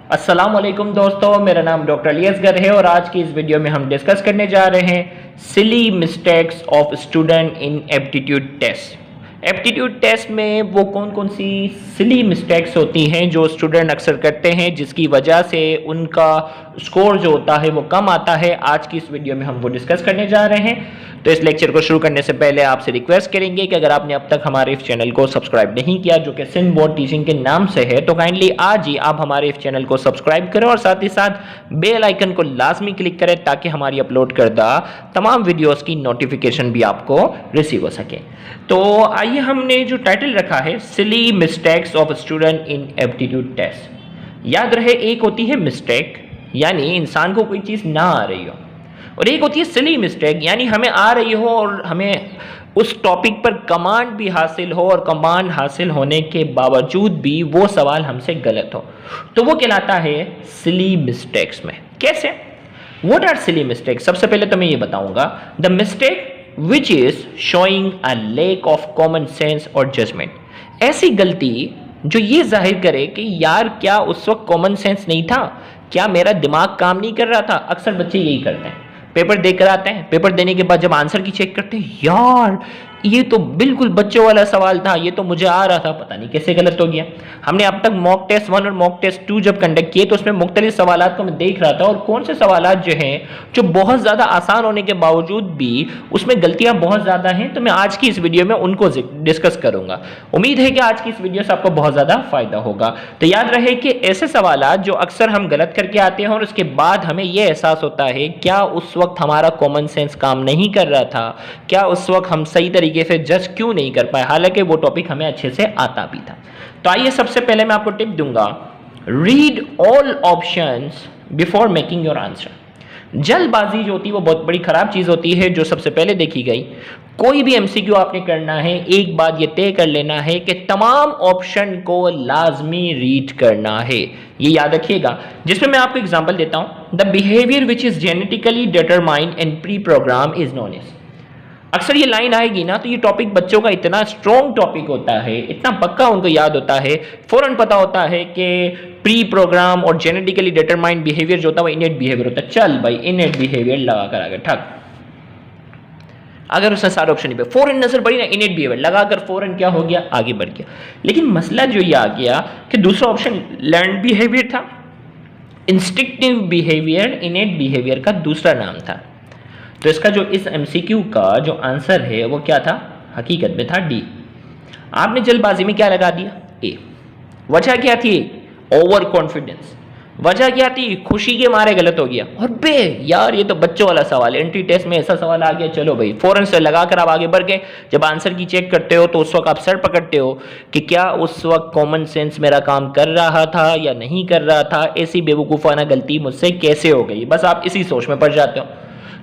अस्सलामुअलैकुम दोस्तों, मेरा नाम डॉक्टर अली असगर है और आज की इस वीडियो में हम डिस्कस करने जा रहे हैं silly mistakes of student in aptitude test. Aptitude test में वो कौन कौन सी सिली मिस्टेक्स होती हैं जो स्टूडेंट अक्सर करते हैं जिसकी वजह से उनका स्कोर जो होता है वो कम आता है। आज की इस वीडियो में हम वो डिस्कस करने जा रहे हैं। तो इस लेक्चर को शुरू करने से पहले आपसे रिक्वेस्ट करेंगे कि अगर आपने अब तक हमारे इस चैनल को सब्सक्राइब नहीं किया जो कि सिंध बोर्ड टीचिंग के नाम से है, तो काइंडली आज ही आप हमारे इस चैनल को सब्सक्राइब करें और साथ ही साथ बेल आइकन को लाजमी क्लिक करें ताकि हमारी अपलोड करदा तमाम वीडियोस की नोटिफिकेशन भी आपको रिसीव हो सके। तो आइए, हमने जो टाइटल रखा है silly mistakes of student in aptitude test. याद रहे, एक होती है मिस्टेक यानी इंसान को कोई चीज़ ना आ रही हो, और एक होती है सिली मिस्टेक यानी हमें आ रही हो और हमें उस टॉपिक पर कमांड भी हासिल हो और कमांड हासिल होने के बावजूद भी वो सवाल हमसे गलत हो, तो वो कहलाता है सिली मिस्टेक्स में। कैसे? What are silly mistakes? सबसे पहले तो मैं ये बताऊंगा, the mistake which is showing a lack of common sense और जजमेंट। ऐसी गलती जो ये जाहिर करे कि यार क्या उस वक्त कॉमन सेंस नहीं था, क्या मेरा दिमाग काम नहीं कर रहा था। अक्सर बच्चे यही करते हैं, पेपर देकर आते हैं, पेपर देने के बाद जब आंसर की चेक करते हैं, यार ये तो बिल्कुल बच्चों वाला सवाल था, ये तो मुझे आ रहा था, पता नहीं कैसे गलत हो गया। हमने अब तक मॉक टेस्ट 1 और मॉक टेस्ट 2 जब कंडक्ट किए तो उसमें मुख्तलिफ सवालात को मैं देख रहा था और कौन से सवालात जो हैं जो बहुत ज़्यादा आसान होने के बावजूद भी उसमें गलतियां बहुत ज़्यादा हैं, तो मैं आज की इस वीडियो में उनको डिस्कस करूंगा। उम्मीद है कि आज की इस वीडियो से आपको बहुत ज़्यादा फायदा होगा। तो याद रहे कि ऐसे सवालात जो अक्सर हम गलत करके आते हैं और उसके बाद हमें यह एहसास होता है क्या उस वक्त हमारा कॉमन सेंस काम नहीं कर रहा था, क्या उस वक्त हम सही तरीके से जज क्यों नहीं कर पाए, हालांकि वो टॉपिक हमें अच्छे से आता भी था। तो आइए, सबसे पहले मैं आपको टिप दूंगा, read all options before making your answer. जल्दबाजी जो होती है वो बहुत बड़ी खराब चीज होती है जो सबसे पहले देखी गई। कोई भी एमसीक्यू आपने करना है, एक बात ये तय कर लेना है कि तमाम ऑप्शन को लाजमी रीड करना है, ये याद रखिएगा। जिसमें मैं आपको एग्जांपल देता हूं, the behaviour which is genetically determined and pre program is known as. अक्सर ये लाइन आएगी ना, तो ये टॉपिक बच्चों का इतना स्ट्रॉन्ग टॉपिक होता है, इतना पक्का उनको याद होता है, फौरन पता होता है कि प्री प्रोग्राम और जेनेटिकली डिटरमाइंड बिहेवियर जो होता है वो इनेट बिहेवियर होता है। चल भाई, इनेट बिहेवियर लगा कर आगे ठक। अगर उसने सारे ऑप्शन पे फौरन नजर पड़ी ना, इनेट बिहेवियर लगाकर फौरन क्या हो गया, आगे बढ़ गया। लेकिन मसला जो ये आ गया कि दूसरा ऑप्शन लर्न बिहेवियर था, इंस्टिंक्टिव बिहेवियर इनेट बिहेवियर का दूसरा नाम था। तो इसका जो इस एमसीक्यू का जो आंसर है वो क्या था, हकीकत में था डी। आपने जल्दबाजी में क्या लगा दिया, ए। वजह क्या थी, ओवर कॉन्फिडेंस। वजह क्या थी, खुशी के मारे गलत हो गया। और बे यार ये तो बच्चों वाला सवाल है, एंट्री टेस्ट में ऐसा सवाल आ गया, चलो भाई फौरन से लगाकर आप आगे बढ़ गए। जब आंसर की चेक करते हो तो उस वक्त आप सर पकड़ते हो कि क्या उस वक्त कॉमन सेंस मेरा काम कर रहा था या नहीं कर रहा था, ऐसी बेवकूफ़ाना गलती मुझसे कैसे हो गई, बस आप इसी सोच में पड़ जाते हो।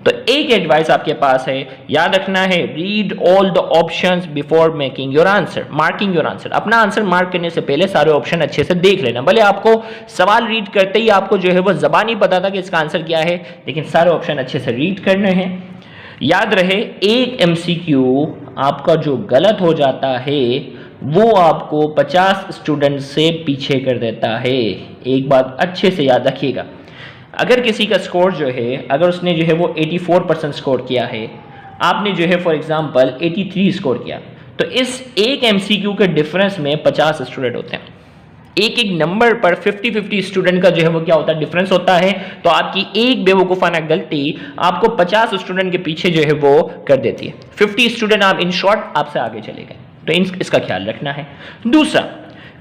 तो एक एडवाइस आपके पास है, याद रखना है, read all the options before making your answer, marking your answer. अपना आंसर मार्क करने से पहले सारे ऑप्शन अच्छे से देख लेना। भले आपको सवाल रीड करते ही आपको जो है वो ज़बानी पता था कि इसका आंसर क्या है, लेकिन सारे ऑप्शन अच्छे से रीड करने हैं। याद रहे, एक एमसीक्यू आपका जो गलत हो जाता है वो आपको 50 स्टूडेंट से पीछे कर देता है। एक बात अच्छे से याद रखिएगा, अगर किसी का स्कोर जो है, अगर उसने जो है वो 84% स्कोर किया है, आपने जो है फॉर एग्जांपल 83 स्कोर किया, तो इस एक एमसीक्यू के डिफरेंस में 50 स्टूडेंट होते हैं। एक एक नंबर पर 50-50 स्टूडेंट का जो है वो क्या होता है, डिफरेंस होता है। तो आपकी एक बेवकूफ़ाना गलती आपको 50 स्टूडेंट के पीछे जो है वो कर देती है। 50 स्टूडेंट आप इन शॉर्ट आपसे आगे चले गए, तो इसका ख्याल रखना है। दूसरा,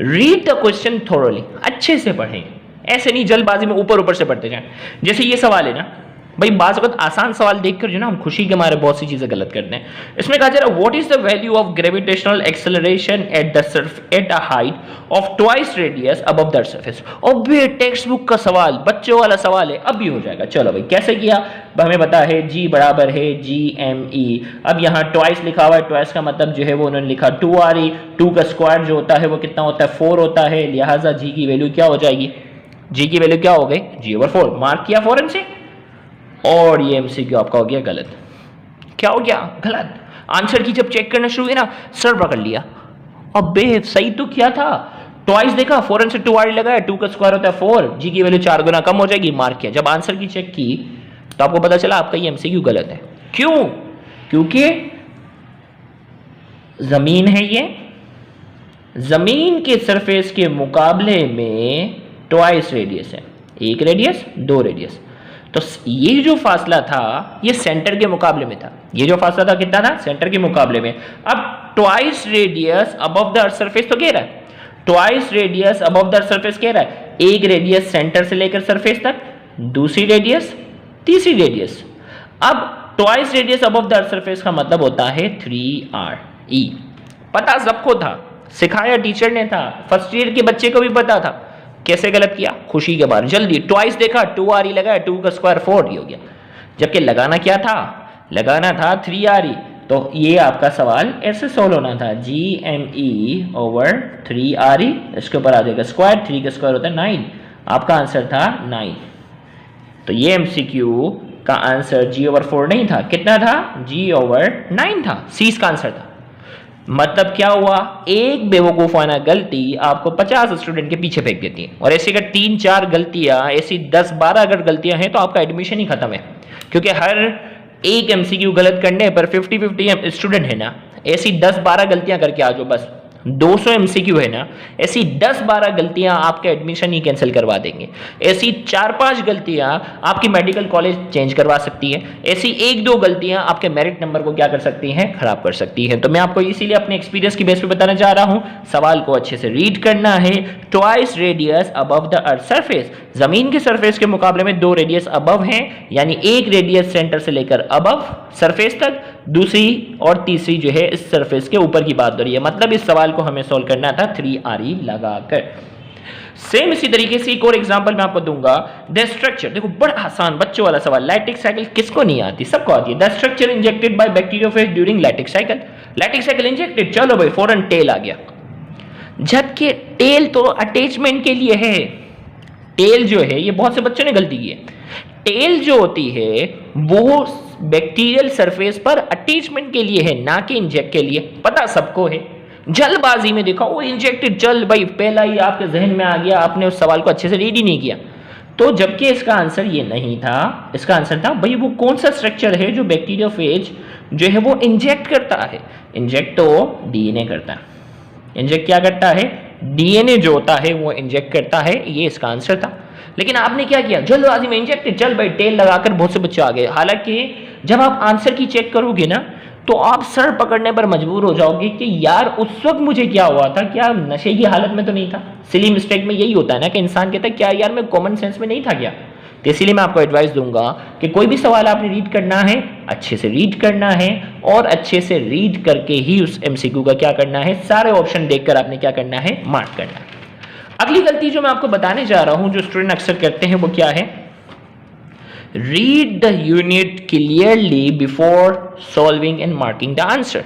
रीड द क्वेश्चन थोरोली, अच्छे से पढ़ें, ऐसे नहीं जल्दबाजी में ऊपर ऊपर से पढ़ते जाएं। जैसे ये सवाल है ना भाई, बाज़ वक़्त आसान सवाल देखकर जो ना हम खुशी के मारे बहुत सी चीज़ें गलत करते हैं। इसमें कहा जा रहा है, what is the value of gravitational acceleration at a height of twice radius above the surface. और भी टेक्स्ट बुक का सवाल, बच्चों वाला सवाल है, अब भी हो जाएगा। चलो भाई, कैसे किया, हमें पता है जी बराबर है GME। अब यहाँ ट्वाइस लिखा हुआ है, ट्वाइस का मतलब जो है वो उन्होंने लिखा 2RE, 2 का स्क्वायर जो होता है वो कितना होता है, 4 होता है, लिहाजा जी की वैल्यू क्या हो जाएगी, जी की वैल्यू क्या हो गई, G/4। मार्क किया फौरन से, और ये एमसीक्यू आपका हो गया गलत। क्या हो गया, गलत। आंसर की जब चेक करना शुरू हुई ना, सर पकड़ लिया, अबे सही तो किया था, ट्वाइस देखा, 4n से 2r लगाया, 2 का स्क्वायर होता है 4, g की वैल्यू 4 गुना कम हो जाएगी, मार्क किया। जब आंसर की चेक की तो आपको पता चला आपका ये एमसीक्यू गलत है। क्यों? क्योंकि जमीन है, ये जमीन के सरफेस के मुकाबले में ट्वाइस रेडियस है, एक रेडियस दो रेडियस। तो ये जो फासला था ये सेंटर के मुकाबले में था, ये जो फासला था कितना था? सेंटर के मुकाबले में। अब twice radius above the earth surface तो कह रहा है, twice radius above the earth surface कह रहा है, एक रेडियस सेंटर से लेकर सरफेस तक, दूसरी रेडियस, तीसरी रेडियस। अब twice radius above the earth surface का मतलब होता है 3re। पता सबको था, सिखाया टीचर ने था, फर्स्ट ईयर के बच्चे को भी पता था। कैसे गलत किया? खुशी के बाद जल्दी ट्वाइस देखा, 2re लगाया, 2 का स्क्वायर 4 हो गया। जबकि लगाना क्या था? लगाना था 3re। तो ये आपका सवाल ऐसे सोल्व होना था, GME ओवर 3re, इसके ऊपर आ जाएगा स्क्वायर, 3 का स्क्वायर होता है 9, आपका आंसर था 9। तो ये MCQ का आंसर G ओवर 4 नहीं था, कितना था? G ओवर 9 था, C इसका आंसर था। मतलब क्या हुआ? एक बेवकूफाना गलती आपको 50 स्टूडेंट के पीछे फेंक देती है, और ऐसी अगर 3-4 गलतियां, ऐसी 10-12 अगर गलतियां हैं तो आपका एडमिशन ही खत्म है। क्योंकि हर एक MCQ गलत करने पर 50-50 स्टूडेंट है ना, ऐसी 10-12 गलतियां करके आ जाओ, बस 200 MCQ है ना, ऐसी 10-12 गलतियां आपके एडमिशन ही कैंसिल करवा देंगे। ऐसी 4-5 गलतियां आपकी मेडिकल कॉलेज चेंज करवा सकती है। ऐसी 1-2 गलतियां आपके मेरिट नंबर को क्या कर सकती हैं? खराब कर सकती हैं। तो मैं आपको इसीलिए अपने एक्सपीरियंस की बेस पे बताना चाह रहा हूं, सवाल को अच्छे से रीड करना है। Twice radius above the earth surface, जमीन के सरफेस के मुकाबले में 2 रेडियस अबव हैं, यानी एक रेडियस सेंटर से लेकर अबव सरफेस तक, दूसरी और तीसरी जो है इस सरफेस के ऊपर की बात हो रही है। मतलब इस सवाल को हमें सॉल्व करना था 3re लगाकर। सेम इसी तरीके से एक और एग्जांपल मैं आपको दूंगा। द स्ट्रक्चर, देखो बड़ा आसान बच्चों वाला सवाल, लैटिक साइकिल किसको नहीं आती? सबको आती है। The structure injected by bacteriophage during lytic cycle, lytic cycle injected, चलो भाई फौरन टेल आ गया। जबकि टेल तो अटैचमेंट के लिए है, टेल जो है, ये बहुत से बच्चों ने गलती की है, टेल जो होती है वो बैक्टीरियल सरफेस पर अटैचमेंट के लिए है, ना कि इंजेक्ट के लिए। पता सबको है, जल्दबाजी में देखा वो इंजेक्टेड, चल भाई पहला ही आपके जहन में आ गया, आपने उस सवाल को अच्छे से रीड ही नहीं किया। तो जबकि इसका आंसर ये नहीं था, इसका आंसर था भाई वो कौन सा स्ट्रक्चर है जो बैक्टीरियोफेज जो है वो इंजेक्ट करता है। इंजेक्ट तो डीएनए करता है, इंजेक्ट क्या करता है? डीएनए जो होता है वो इंजेक्ट करता है, ये इसका आंसर था। लेकिन आपने क्या किया? जल्दबाजी में इंजेक्टेड, चल भाई टेल लगाकर बहुत से बच्चे आ गए। हालांकि जब आप आंसर की चेक करोगे ना तो आप सर पकड़ने पर मजबूर हो जाओगे कि यार उस वक्त मुझे क्या हुआ था, क्या नशे की हालत में तो नहीं था। सिली मिस्टेक में यही होता है ना कि इंसान कहता है क्या यार मैं कॉमन सेंस में नहीं था क्या। तो इसीलिए मैं आपको एडवाइस दूंगा कि कोई भी सवाल आपने रीड करना है, अच्छे से रीड करना है, और अच्छे से रीड करके ही उस MCQ का क्या करना है, सारे ऑप्शन देखकर आपने क्या करना है, मार्क करना है। अगली गलती जो मैं आपको बताने जा रहा हूं जो स्टूडेंट अक्सर करते हैं वो क्या है? Read the unit clearly before solving and marking the answer.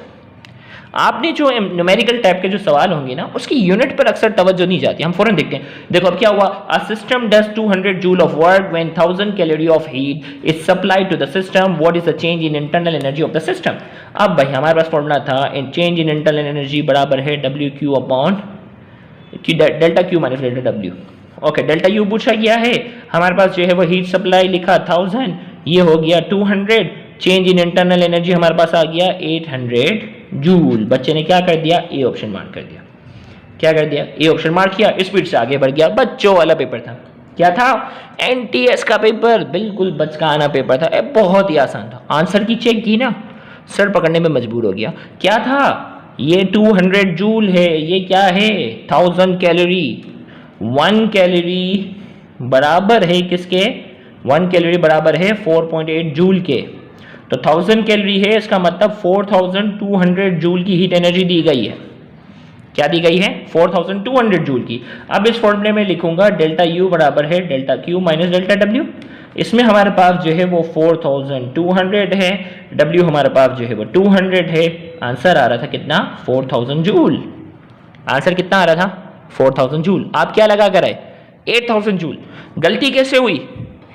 आपने जो न्यूमेरिकल टाइप के जो सवाल होंगे ना उसकी यूनिट पर अक्सर तवज्जो नहीं जाती। हम फौरन देखते हैं, देखो अब क्या हुआ, a system does 200 joule of work when 1000 calorie of heat is supplied to the system, what is the change in internal energy of the system. अब भाई हमारे पास फॉर्मूला था, चेंज इन इंटरनल एनर्जी बराबर है WQ upon delta Q minus delta W। Okay, delta U पूछा गया है, हमारे पास जो है वो हीट सप्लाई लिखा 1000, ये हो गया 200, चेंज इन इंटरनल एनर्जी हमारे पास आ गया 800 जूल। बच्चे ने क्या कर दिया? ए ऑप्शन मार्क कर दिया। क्या कर दिया? ए ऑप्शन मार्क किया, स्पीड से आगे बढ़ गया। बच्चों वाला पेपर था, क्या था? NTS का पेपर, बिल्कुल बचकाना पेपर था, बहुत ही आसान था। आंसर की चेक की ना, सर पकड़ने में मजबूर हो गया। क्या था? ये 200 जूल है, ये क्या है? 1000 कैलोरी। 1 कैलोरी बराबर है किसके? 1 कैलोरी बराबर है 4.8 जूल के। तो 1000 कैलोरी है, इसका मतलब 4200 जूल की हीट एनर्जी दी गई है। क्या दी गई है? 4200 जूल की। अब इस फॉर्मूले में लिखूंगा डेल्टा U बराबर है delta Q minus delta W। इसमें हमारे पास जो है वो 4200 है, W हमारे पास जो है वो 200 है। आंसर आ रहा था कितना? 4000 जूल। आंसर कितना आ रहा था? 4000 जूल। आप क्या लगा कर आए? 8000 जूल। गलती कैसे हुई?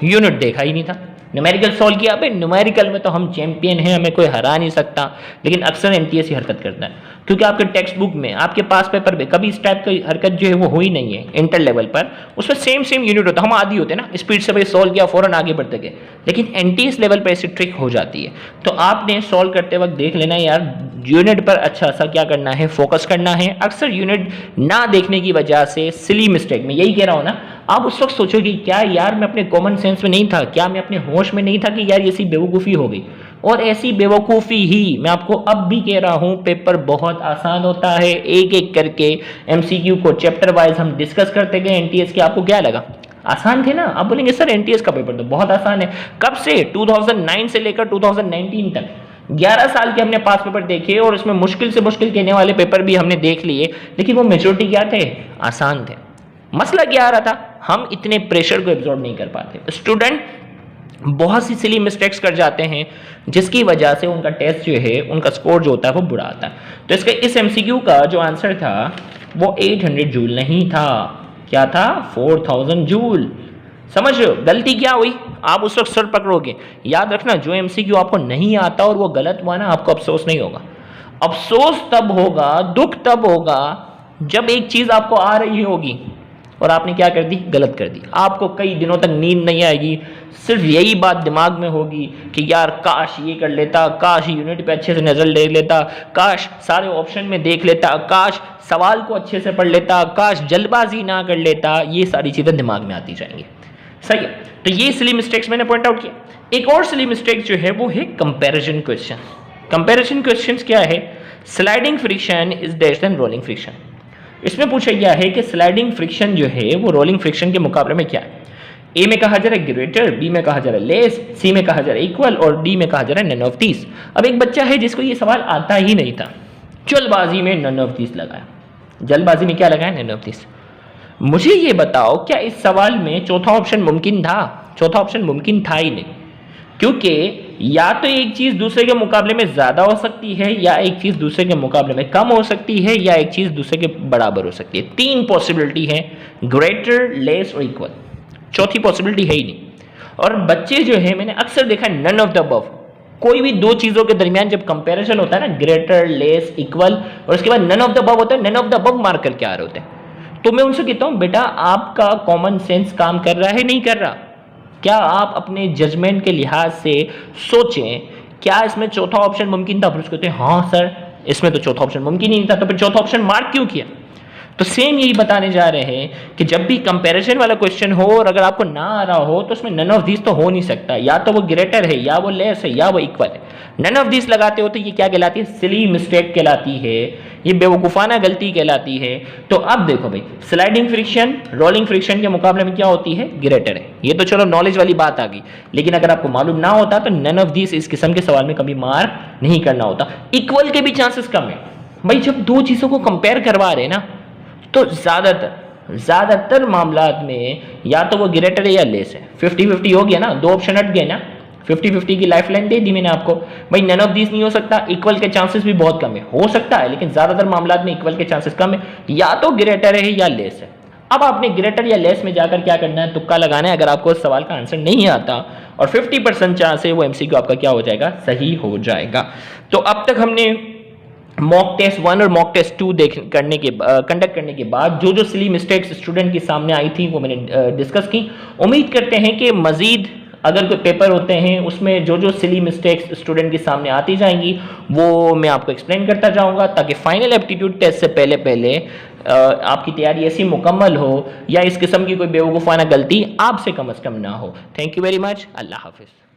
यूनिट देखा ही नहीं था। न्यूमेरिकल सॉल्व किया, अबे न्यूमेरिकल में तो हम चैंपियन हैं, हमें कोई हरा नहीं सकता। लेकिन अक्सर एमटीएस ही हरकत करता है, क्योंकि आपके टेक्स्ट बुक में, आपके पास पेपर में कभी इस टाइप की हरकत जो है वो हुई नहीं है इंटर लेवल पर। उसमें सेम यूनिट होता है, हम आदि होते हैं ना, स्पीड से भाई सॉल्व किया फौरन आगे बढ़ते गए। लेकिन एनटीएस लेवल पर ऐसी ट्रिक हो जाती है, तो आपने सॉल्व करते वक्त देख लेना यार यूनिट पर अच्छा सा क्या करना है, फोकस करना है। अक्सर यूनिट ना देखने की वजह से सिली मिस्टेक, में यही कह रहा हूँ ना, आप उस वक्त सोचोगे क्या यार मैं अपने कॉमन सेंस में नहीं था, क्या मैं अपने होश में नहीं था कि यार ये सी बेवकूफ़ी हो गई। और ऐसी बेवकूफ़ी ही मैं आपको अब भी कह रहा हूँ, पेपर बहुत आसान होता है। एक एक करके एमसीक्यू को चैप्टर वाइज हम डिस्कस करते गए एनटीएस के। आपको क्या लगा, आसान थे ना? आप बोलेंगे सर एनटीएस का पेपर तो बहुत आसान है। कब से? 2009 से लेकर 2019 तक 11 साल के हमने पास पेपर देखे, और उसमें मुश्किल से मुश्किल कहने वाले पेपर भी हमने देख लिए, लेकिन वो मेजोरिटी क्या थे, आसान थे। मसला क्या आ रहा था, हम इतने प्रेशर को एब्जॉर्ब नहीं कर पाते। स्टूडेंट बहुत सी सिली मिस्टेक्स कर जाते हैं, जिसकी वजह से उनका टेस्ट जो है, उनका स्कोर जो होता है वो बुरा आता है। तो इसका इस एमसीक्यू का जो आंसर था वो 800 जूल नहीं था, क्या था, 4000 जूल। समझ रहे हो गलती क्या हुई? आप उस वक्त सर पकड़ोगे। याद रखना, जो एमसीक्यू आपको नहीं आता और वो गलत हुआ ना, आपको अफसोस नहीं होगा। अफसोस तब होगा, दुख तब होगा जब एक चीज आपको आ रही होगी और आपने क्या कर दी, गलत कर दी। आपको कई दिनों तक नींद नहीं आएगी, सिर्फ यही बात दिमाग में होगी कि यार काश ये कर लेता, काश यूनिट पे अच्छे से नजर ले लेता, काश सारे ऑप्शन में देख लेता, काश सवाल को अच्छे से पढ़ लेता, काश जल्दबाजी ना कर लेता। ये सारी चीजें दिमाग में आती जाएंगी। सही है, तो ये सिली मिस्टेक्स मैंने पॉइंट आउट किया। एक और सिली मिस्टेक जो है वो है कंपैरिजन क्वेश्चन। कंपैरिजन क्वेश्चंस क्या है, sliding friction is dash than rolling friction. इसमें पूछा गया है कि स्लाइडिंग फ्रिक्शन जो है वो रोलिंग फ्रिक्शन के मुकाबले में क्या है। ए में कहा जा रहा है ग्रेटर, बी में कहा जा रहा है लेस, सी में कहा जा रहा है इक्वल, और डी में कहा जा रहा है नन ऑफ दीस। अब एक बच्चा है जिसको ये सवाल आता ही नहीं था, जल्दबाजी में नन ऑफ दीस लगाया। जल्दबाजी में क्या लगाया, नन ऑफ दीस। मुझे ये बताओ, क्या इस सवाल में चौथा ऑप्शन मुमकिन था? चौथा ऑप्शन मुमकिन था ही नहीं, क्योंकि या तो एक चीज दूसरे के मुकाबले में ज्यादा हो सकती है, या एक चीज दूसरे के मुकाबले में कम हो सकती है, या एक चीज दूसरे के बराबर हो सकती है। तीन पॉसिबिलिटी है, ग्रेटर, लेस और इक्वल। चौथी पॉसिबिलिटी है ही नहीं। और बच्चे जो है, मैंने अक्सर देखा है, नन ऑफ द अबव। कोई भी दो चीजों के दरमियान जब कंपैरिजन होता है ना, ग्रेटर, लेस, इक्वल, और उसके बाद नन ऑफ द अबव होता है, none of the above mark करके आ रहे होते हैं। तो मैं उनसे कहता हूं, बेटा आपका कॉमन सेंस काम कर रहा है, नहीं कर रहा? क्या आप अपने जजमेंट के लिहाज से सोचें, क्या इसमें चौथा ऑप्शन मुमकिन था? फिर उसको कहते हैं हाँ सर इसमें तो चौथा ऑप्शन मुमकिन ही नहीं था, तो फिर चौथा ऑप्शन मार्क क्यों किया? तो सेम यही बताने जा रहे हैं कि जब भी कंपैरिजन वाला क्वेश्चन हो और अगर आपको ना आ रहा हो, तो उसमें नन ऑफ दिस तो हो नहीं सकता। या तो वो ग्रेटर है, या वो लेस है, या वो इक्वल है। नन ऑफ दिस लगाते हो तो ये क्या कहलाती है, सिली मिस्टेक कहलाती है, ये बेवकूफ़ाना गलती कहलाती है। तो अब देखो भाई, स्लाइडिंग फ्रिक्शन रोलिंग फ्रिक्शन के मुकाबले में क्या होती है, ग्रेटर है। ये तो चलो नॉलेज वाली बात आ गई, लेकिन अगर आपको मालूम ना होता तो नन ऑफ दिस इस किस्म के सवाल में कभी मार्क नहीं करना होता। इक्वल के भी चांसेस कम है भाई। जब दो चीज़ों को कंपेयर करवा रहे हैं ना, तो ज़्यादातर मामलात में या तो वो ग्रेटर है या लेस है। 50-50 हो गया ना, दो ऑप्शन हट गए ना, 50-50 की लाइफ लाइन दे दी मैंने आपको। भाई नन ऑफ दिस नहीं हो सकता, इक्वल के चांसेस भी बहुत कम है। हो सकता है लेकिन ज़्यादातर मामलात में इक्वल के चांसेस कम है, या तो ग्रेटर है या लेस है। अब आपने ग्रेटर या लेस में जाकर क्या करना है, तुक्का लगाना है। अगर आपको इस सवाल का आंसर नहीं आता और 50% चांस है, वो एमसीक्यू आपका क्या हो जाएगा, सही हो जाएगा। तो अब तक हमने मॉक टेस्ट 1 और मॉक टेस्ट 2 कंडक्ट करने के बाद जो सिली मिस्टेक्स स्टूडेंट के सामने आई थी वो मैंने डिस्कस की। उम्मीद करते हैं कि मजीद अगर कोई पेपर होते हैं उसमें जो सिली मिस्टेक्स स्टूडेंट के सामने आती जाएंगी वो मैं आपको एक्सप्लेन करता जाऊंगा, ताकि फाइनल एप्टीट्यूड टेस्ट से पहले आपकी तैयारी ऐसी मुकम्मल हो या इस किस्म की कोई बेवकूफ़ाना गलती आपसे कम अज़ कम ना हो। Thank you very much. अल्लाह हाफिज़।